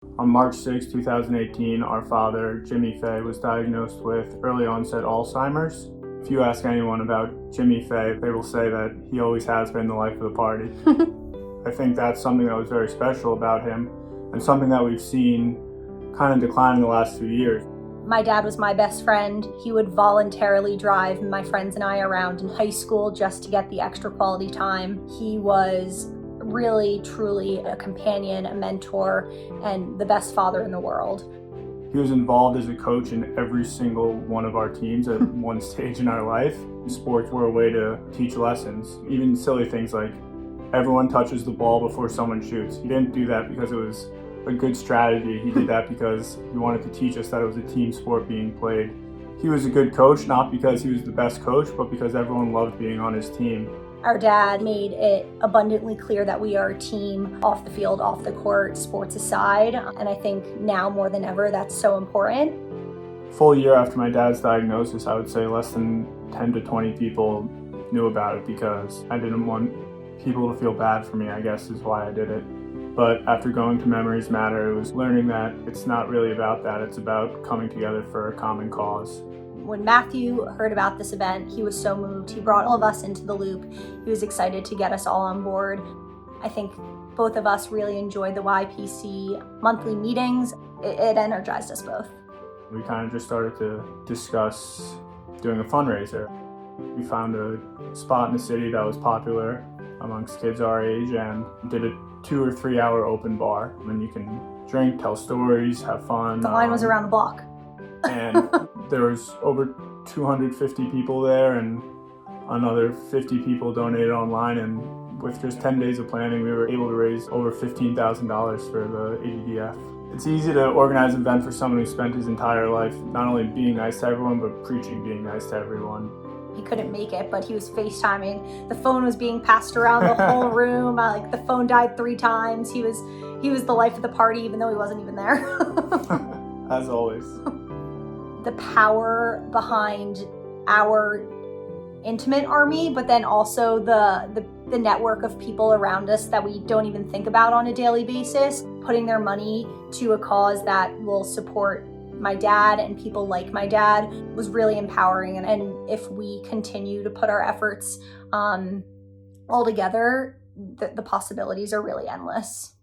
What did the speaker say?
On March 6, 2018, our father, Jimmy Fay, was diagnosed with early onset Alzheimer's. If you ask anyone about Jimmy Fay, they will say that he always has been the life of the party. I think that's something that was very special about him and something that we've seen kind of decline in the last few years. My dad was my best friend. He would voluntarily drive my friends and I around in high school just to get the extra quality time. He was really, truly a companion, a mentor, and the best father in the world. He was involved as a coach in every single one of our teams at one stage in our life. Sports were a way to teach lessons, even silly things like everyone touches the ball before someone shoots. He didn't do that because it was a good strategy. He did that because he wanted to teach us that it was a team sport being played. He was a good coach, not because he was the best coach, but because everyone loved being on his team. Our dad made it abundantly clear that we are a team, off the field, off the court, sports aside. And I think now more than ever, that's so important. Full year after my dad's diagnosis, I would say less than 10 to 20 people knew about it because I didn't want people to feel bad for me, I guess is why I did it. But after going to Memories Matter, it was learning that it's not really about that. It's about coming together for a common cause. When Matthew heard about this event, he was so moved. He brought all of us into the loop. He was excited to get us all on board. I think both of us really enjoyed the YPC monthly meetings. It energized us both. We kind of just started to discuss doing a fundraiser. We found a spot in the city that was popular amongst kids our age and did a 2 or 3 hour open bar. And you can drink, tell stories, have fun. The line was around the block. And there was over 250 people there and another 50 people donated online, and with just 10 days of planning we were able to raise over $15,000 for the ADDF. It's easy to organize an event for someone who spent his entire life not only being nice to everyone but preaching being nice to everyone. He couldn't make it, but he was FaceTiming. The phone was being passed around the whole room. Like the phone died 3 times. He was the life of the party even though he wasn't even there. As always. The power behind our intimate army, but then also the network of people around us that we don't even think about on a daily basis, putting their money to a cause that will support my dad and people like my dad was really empowering. And if we continue to put our efforts all together, the possibilities are really endless.